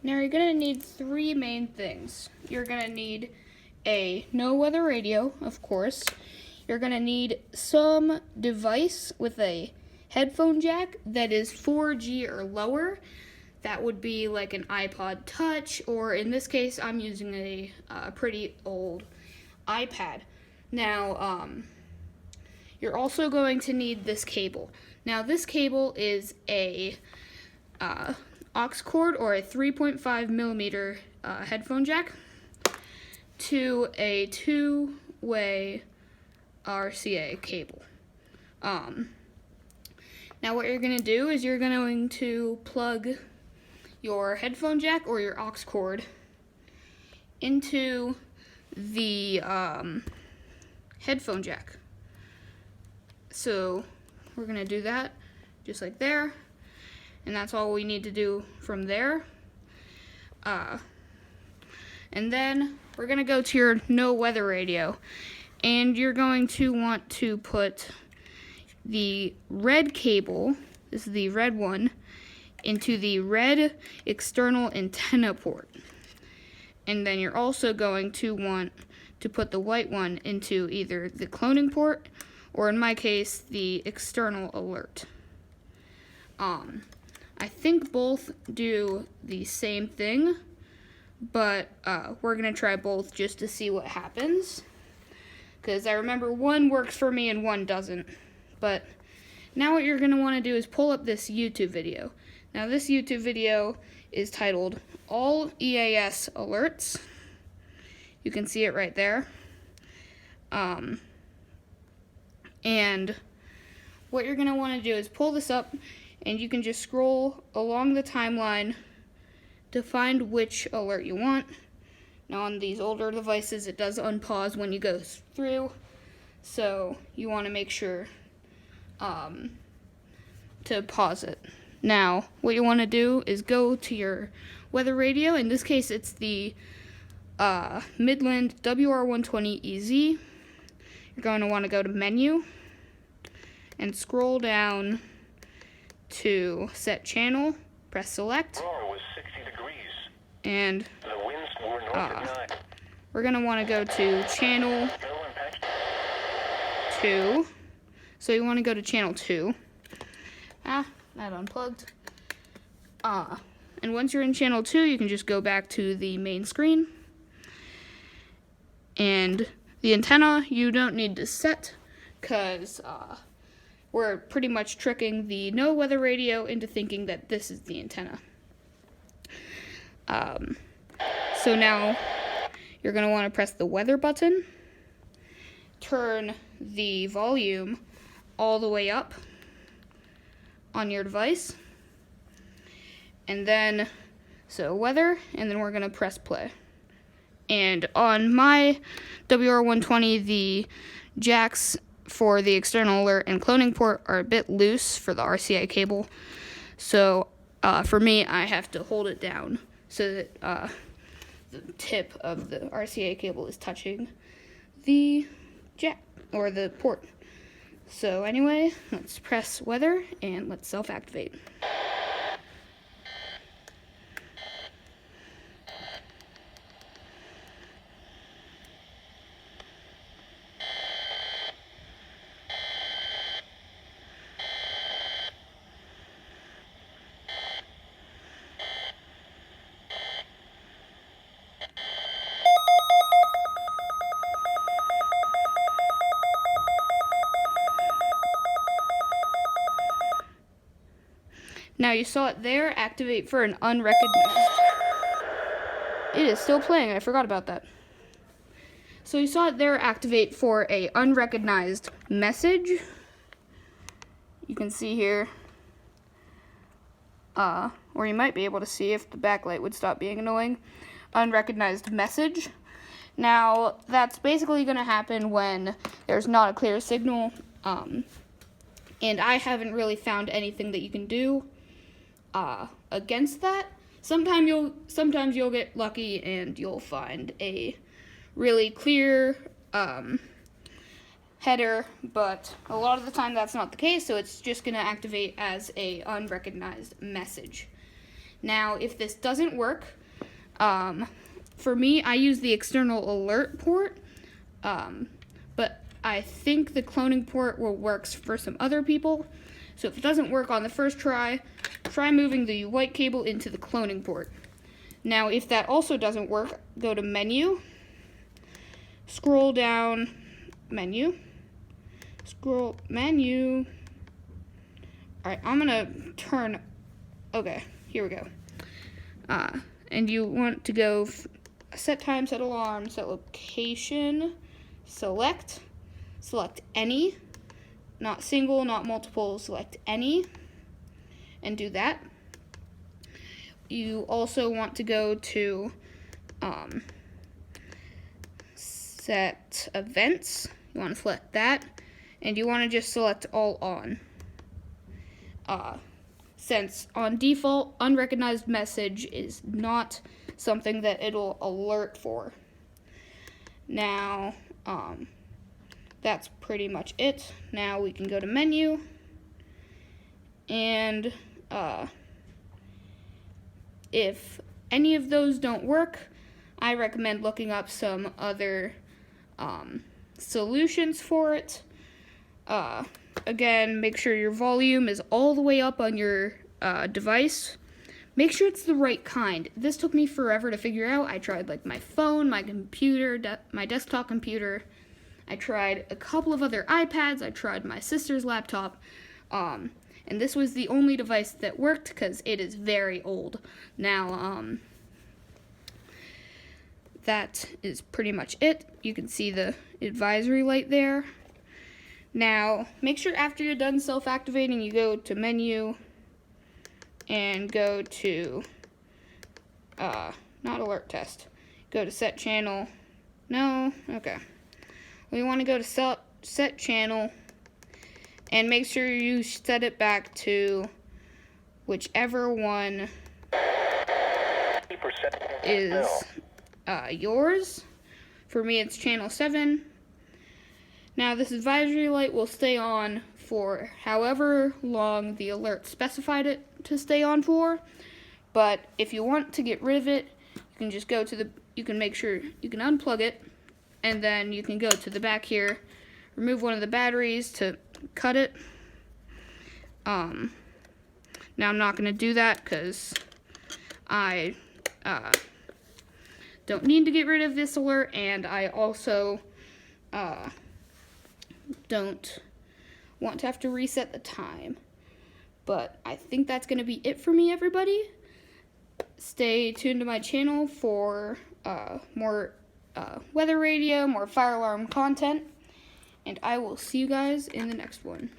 Now you're going to need three main things. You're going to need a no weather radio, of course. You're going to need some device with a headphone jack that is 4G or lower. That would be like an iPod Touch, or in this case, I'm using a pretty old iPad. Now, you're also going to need this cable. Now, this cable is a aux cord or a 3.5 millimeter headphone jack to a two-way RCA cable. Now what you're going to do is you're going to plug your headphone jack or your aux cord into the headphone jack. So we're going to do that just like there, and that's all we need to do from there. And then we're going to go to your no weather radio, and you're going to want to put the red cable, this is the red one, into the red external antenna port. And then you're also going to want to put the white one into either the cloning port or, in my case, the external alert. I think both do the same thing, but we're going to try both just to see what happens, because I remember one works for me and one doesn't. But now what you're going to want to do is pull up this YouTube video. Now this YouTube video is titled All EAS Alerts. You can see it right there. And what you're going to want to do is pull this up, and you can just scroll along the timeline to find which alert you want. Now on these older devices, it does unpause when you go through, so you want to make sure to pause it. Now, what you want to do is go to your weather radio. In this case, it's the Midland WR120ez. You're going to want to go to menu and scroll down to set channel, press select, Was 60 degrees. and The winds were north of 9. we're going to want to go to channel 2. So you want to go to channel 2. That unplugged. And once you're in channel 2, you can just go back to the main screen. And the antenna you don't need to set, because we're pretty much tricking the no weather radio into thinking that this is the antenna. So now you're going to want to press the weather button, turn the volume all the way up on your device, and then weather, and then we're going to press play. And on my WR120, the jacks for the external alert and cloning port are a bit loose for the RCA cable, so for me, I have to hold it down so that the tip of the RCA cable is touching the jack or the port. So anyway, let's press weather and let's self-activate. Now you saw it there, activate for an unrecognized. It is still playing, I forgot about that. So you saw it there, activate for a unrecognized message. You can see here, or you might be able to see if the backlight would stop being annoying, unrecognized message. Now that's basically going to happen when there's not a clear signal, and I haven't really found anything that you can do against that. Sometimes you'll get lucky and you'll find a really clear header, but a lot of the time that's not the case, so it's just going to activate as a unrecognized message. Now, if this doesn't work, for me, I use the external alert port, but I think the cloning port will work for some other people. So if it doesn't work on the first try moving the white cable into the cloning port. Now, if that also doesn't work, go to Menu, scroll down, Menu, scroll, Menu. Alright, I'm gonna turn, okay, here we go. And you want to go set time, set alarm, set location, select any, not single, not multiple, select any, and do that. You also want to go to set events. You want to select that, and you want to just select all on. Since on default, unrecognized message is not something that it'll alert for. Now, that's pretty much it. Now we can go to Menu, and if any of those don't work, I recommend looking up some other solutions for it. Again, make sure your volume is all the way up on your device. Make sure it's the right kind. This took me forever to figure out. I tried like my phone, my computer, my desktop computer. I tried a couple of other iPads. I tried my sister's laptop. And this was the only device that worked because it is very old. Now, that is pretty much it. You can see the advisory light there. Now, make sure after you're done self-activating, you go to Menu and go to, not alert test. Go to set channel. No? Okay. We want to go to set channel and make sure you set it back to whichever one is yours. For me, it's channel 7. Now, this advisory light will stay on for however long the alert specified it to stay on for. But if you want to get rid of it, you can just go to you can make sure you can unplug it, and then you can go to the back here, remove one of the batteries to cut it. Now I'm not going to do that because I don't need to get rid of this alert, and I also don't want to have to reset the time. But I think that's going to be it for me, everybody. Stay tuned to my channel for more weather radio, more fire alarm content, and I will see you guys in the next one.